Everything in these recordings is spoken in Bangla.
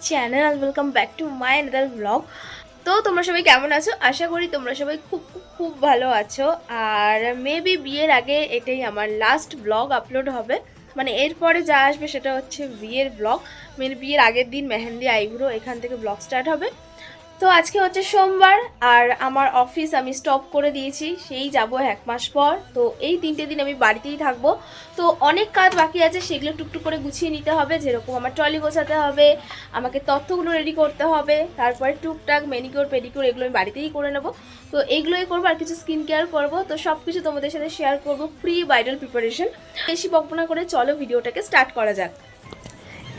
Channel and welcome back to my another blog. তো তোমরা সবাই কেমন আছো? আশা করি তোমরা সবাই খুব খুব খুব ভালো আছো। আর মেবি বিয়ের আগে এটাই আমার লাস্ট ব্লগ আপলোড হবে, মানে এরপরে যা আসবে সেটা হচ্ছে বিয়ের ব্লগ। মানে বিয়ের আগের দিন মেহেন্দি আইব্রো এখান থেকে ব্লগ স্টার্ট হবে। তো আজকে হচ্ছে সোমবার আর আমার অফিস আমি স্টপ করে দিয়েছি, সেই যাব 1 মাস পর। তো এই 3টে দিন আমি বাড়িতেই থাকবো। তো অনেক কাজ বাকি আছে, সেগুলো টুকটুক করে গুছিয়ে নিতে হবে। যেরকম আমার ট্রলি গোছাতে হবে, আমাকে তথ্যগুলো রেডি করতে হবে, তারপরে টুকটাক ম্যানিকিওর পেডিকিওর এগুলো আমি বাড়িতেই করে নেব। তো এইগুলোই করবো, আর কিছু স্কিন কেয়ার করবো। তো সব কিছু তোমাদের সাথে শেয়ার করবো, প্রি ব্রাইডাল প্রিপারেশন। বেশি বকবনা করে চলো ভিডিওটাকে স্টার্ট করা যাক।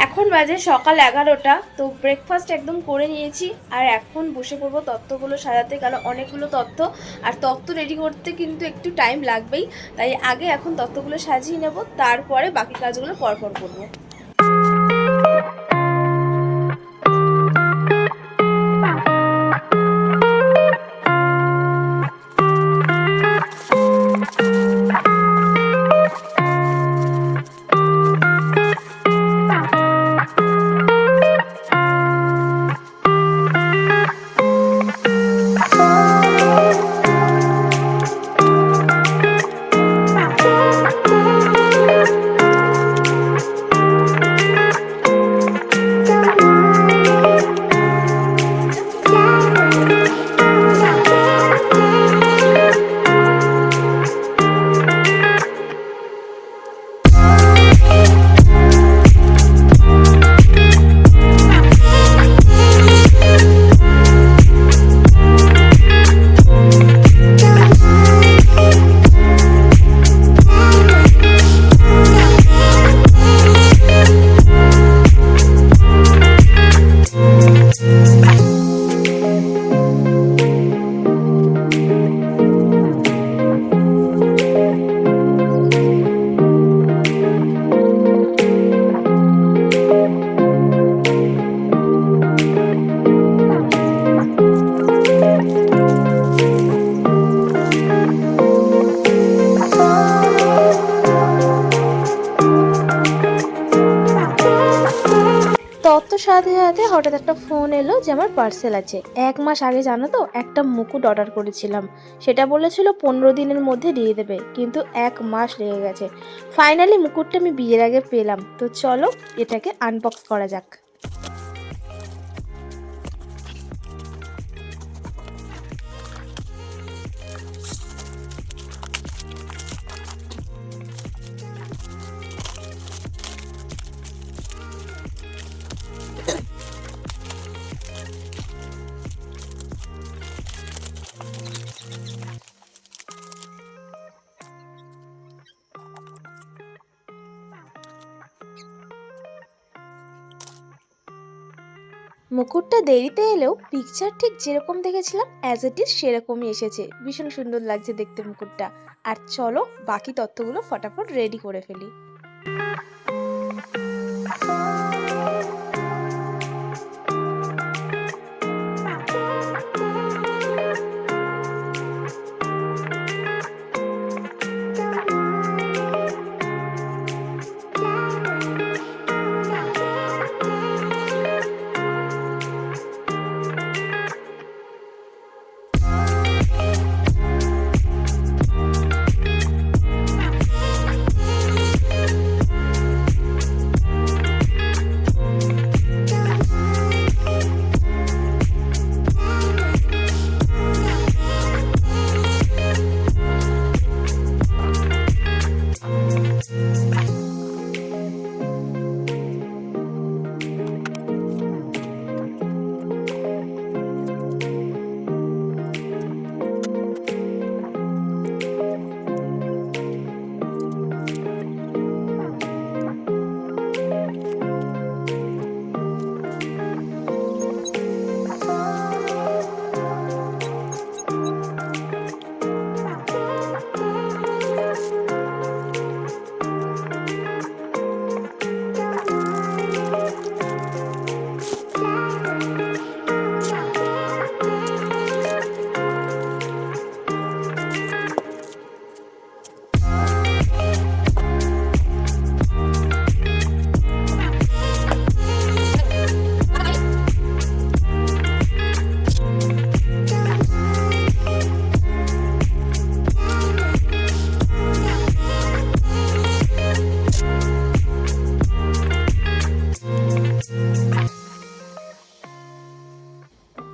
এখন বাজে সকাল 11টা। তো ব্রেকফাস্ট একদম করে নিয়েছি, আর এখন বসে পড়বো তত্ত্বগুলো সাজাতে, কারণ অনেকগুলো তত্ত্ব, আর তত্ত্ব রেডি করতে কিন্তু একটু টাইম লাগবেই। তাই আগে এখন তত্ত্বগুলো সাজিয়ে নেব, তারপরে বাকি কাজগুলো পরপর করবো। তত সাথে সাথে হঠাৎ একটা ফোন এলো যে আমার পার্সেল আছে। 1 মাস আগে জানো তো একটা মুকুট অর্ডার করেছিলাম, সেটা বলেছিল 15 দিনের মধ্যে দিয়ে দেবে, কিন্তু 1 মাস লেগে গেছে। ফাইনালি মুকুটটা আমি বিয়ের আগে পেলাম। তো চলো এটাকে আনবক্স করা যাক। মুকুটটা দেরিতে এলেও পিকচার ঠিক যেরকম দেখেছিলাম অ্যাজ ইট ইজ সেরকমই এসেছে। ভীষণ সুন্দর লাগছে দেখতে মুকুটটা। আর চলো বাকি তথ্যগুলো ফটাফট রেডি করে ফেলি।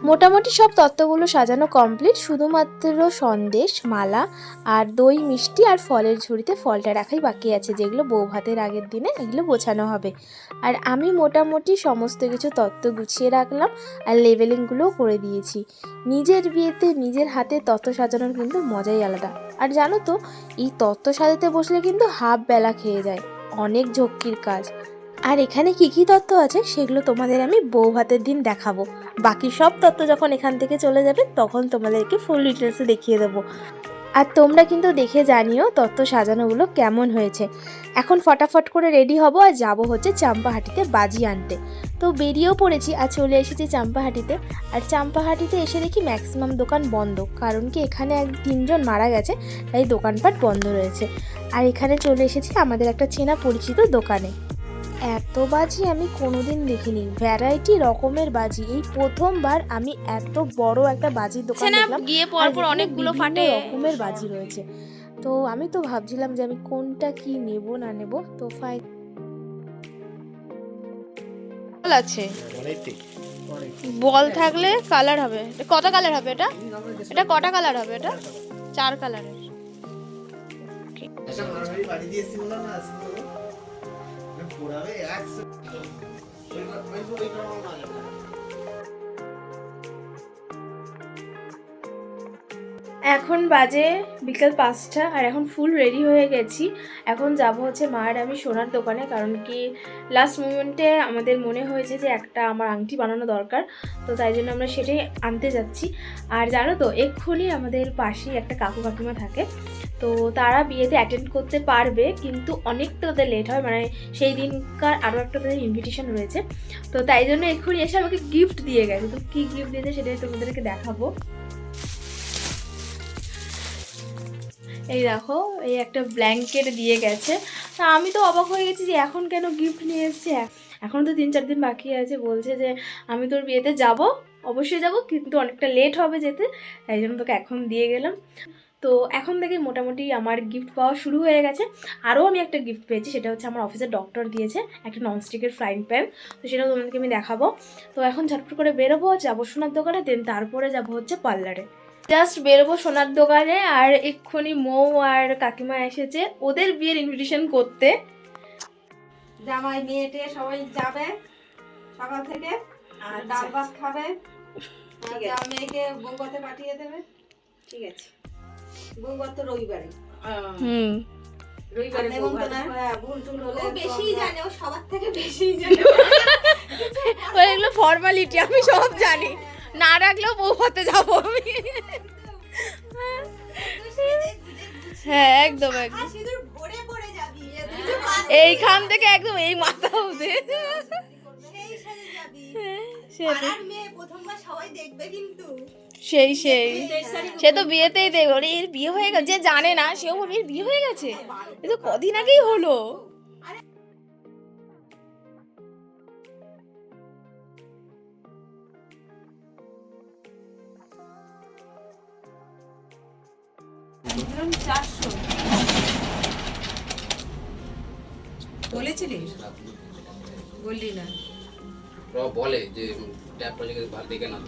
মোটামুটি সব তত্ত্বগুলো সাজানো কমপ্লিট, শুধুমাত্র সন্দেশ, মালা আর দই, মিষ্টি আর ফলের ঝুড়িতে ফলটা রাখাই বাকি আছে, যেগুলো বউ ভাতের আগের দিনে এগুলো গোছানো হবে। আর আমি মোটামুটি সমস্ত কিছু তত্ত্ব গুছিয়ে রাখলাম আর লেবেলিংগুলোও করে দিয়েছি। নিজের বিয়েতে নিজের হাতে তত্ত্ব সাজানোর কিন্তু মজাই আলাদা। আর জানো তো, এই তত্ত্ব সাজাতে বসলে কিন্তু হাফ বেলা খেয়ে যায়, অনেক ঝক্কির কাজ। আর এখানে কি কি তত্ত্ব আছে সেগুলো তোমাদের আমি বউ ভাতের দিন দেখাবো। বাকি সব তত্ত্ব যখন এখান থেকে চলে যাবে তখন তোমাদেরকে ফুল ডিটেলসে দেখিয়ে দেবো। আর তোমরা কিন্তু দেখে জানিও তত্ত্ব সাজানোগুলো কেমন হয়েছে। এখন ফটাফট করে রেডি হব আর যাব হচ্ছে চাম্পাহাটিতে বাজি আনতে। তো বেরিয়েও পড়েছি আর চলে এসেছি চাম্পাহাটিতে। আর চাম্পাহাটিতে এসে দেখি ম্যাক্সিমাম দোকান বন্ধ, কারণ কি এখানে 3জন মারা গেছে, তাই দোকানপাট বন্ধ রয়েছে। আর এখানে চলে এসেছি আমাদের একটা চেনা পরিচিত দোকানে। এত বাজি আমি কোনোদিন দেখিনি, ভ্যারাইটি রকমের বাজি। এই প্রথমবার আমি এত বড় একটা বাজির দোকান দেখলাম, গিয়ে পরপর অনেকগুলো ফাটে রকমের বাজি রয়েছে। তো আমি তো ভাবছিলাম যে আমি কোনটা কি নেব না নেব। তো আছে বল থাকলে কালার হবে। কত কালার হবে এটা? এটা কটা কালার হবে? এটা 4 কালারের। এখন বাজে বিকেল 5টা আর এখন ফুল রেডি হয়ে গেছি। এখন যাব হচ্ছে মা আর আমি সোনার দোকানে, কারণ কি লাস্ট মোমেন্টে আমাদের মনে হয়েছে যে একটা আমার আংটি বানানো দরকার, তো তাই জন্য আমরা সেটাই আনতে যাচ্ছি। আর জানো তো, এক্ষুনি আমাদের পাশেই একটা কাকু কাকিমা থাকে, তো তারা বিয়েতে অ্যাটেন্ড করতে পারবে, কিন্তু অনেকটা ওদের লেট হয়, মানে সেই দিনকার আরও একটা তাদের ইনভিটেশন রয়েছে। তো তাই জন্য এক্ষুনি এসে আমাকে গিফট দিয়ে গেছে। তো কী গিফট দিয়েছে সেটাই তোমাদেরকে দেখাবো। এই দেখো, এই একটা ব্ল্যাঙ্কেট দিয়ে গেছে। তা আমি তো অবাক হয়ে গেছি যে এখন কেন গিফট নিয়ে এসছে। এখন তো 3-4 দিন বাকি আছে। বলছে যে আমি তোর বিয়েতে যাব, অবশ্যই যাব, কিন্তু অনেকটা লেট হবে যেতে, তাই জন্য তোকে এখন দিয়ে গেলাম। তো এখন থেকে মোটামুটি আমার গিফট পাওয়া শুরু হয়ে গেছে। আরও আমি একটা গিফট পেয়েছি, সেটা হচ্ছে আমার অফিসের ডক্টর দিয়েছে একটা ননস্টিকের ফ্রাইং প্যান। তো সেটাও তোমাদেরকে আমি দেখাবো। তো এখন ঝটপট করে বেরোবো, যাবো সোনার দোকানে, দেন তারপরে যাবো হচ্ছে পার্লারে। জাস্ট বেরোবো সোনার দোকানে, আর এক্ষুনি মৌ আর কাকিমা এসেছে ওদের বিয়ের ইনভিটেশন করতে। জামাই মেয়েটে সবাই যাবে সকাল থেকে, আর ডাল ভাত খাবে, আর মেয়েকে বউভাতে পাঠিয়ে দেবে। ঠিক আছে, বউভাত তো রবিবারে। রবিবারে ভুল টুল হলে বেশি জানে, ও সবার থেকে বেশি জানে। ওইগুলো ফর্মালিটি, আমি সব জানি, না রাখলেও বউভাতে যাবো আমি। হ্যাঁ একদম একদম, এইখান থেকে একদম এই মাথা অবধি। সেই সেই সে তো বিয়েতেই দেখবে, ওরে এর বিয়ে হয়ে গেছে, যে জানে না সেও বলবে এর বিয়ে হয়ে গেছে, এ তো কদিন আগেই হলো। বলেছিলিস? বললি না? বলে যে ট্যাপ প্রজেক্ট ভালো দেখে না।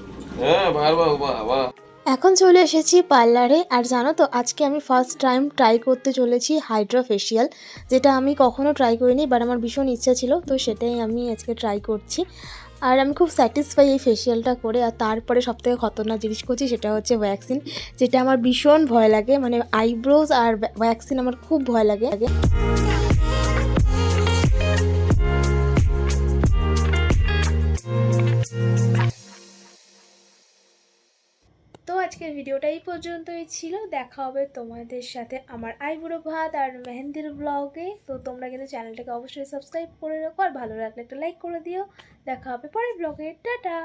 এখন চলে এসেছি পার্লারে। আর জানো তো, আজকে আমি ফার্স্ট টাইম ট্রাই করতে চলেছি হাইড্রা ফেশিয়াল, যেটা আমি কখনো ট্রাই করিনি, বাট আমার ভীষণ ইচ্ছা ছিল, তো সেটাই আমি আজকে ট্রাই করছি। আর আমি খুব স্যাটিসফাই এই ফেশিয়ালটা করে। আর তারপরে সবথেকে খতরনাক জিনিস করছি, সেটা হচ্ছে ওয়্যাক্সিন, যেটা আমার ভীষণ ভয় লাগে। মানে আইব্রোজ আর ওয়্যাক্সিন আমার খুব ভয় লাগে। তো আজকের ভিডিওটা এই পর্যন্তই ছিল। দেখা হবে তোমাদের সাথে আমার আইবুড়ো ভাত আর মেহেন্দির ব্লগে। তো তোমরা কিন্তু চ্যানেলটাকে অবশ্যই সাবস্ক্রাইব করে রাখো, আর ভালো লাগলে একটা লাইক করে দিও। দেখা হবে পরের ব্লগে। টাটা।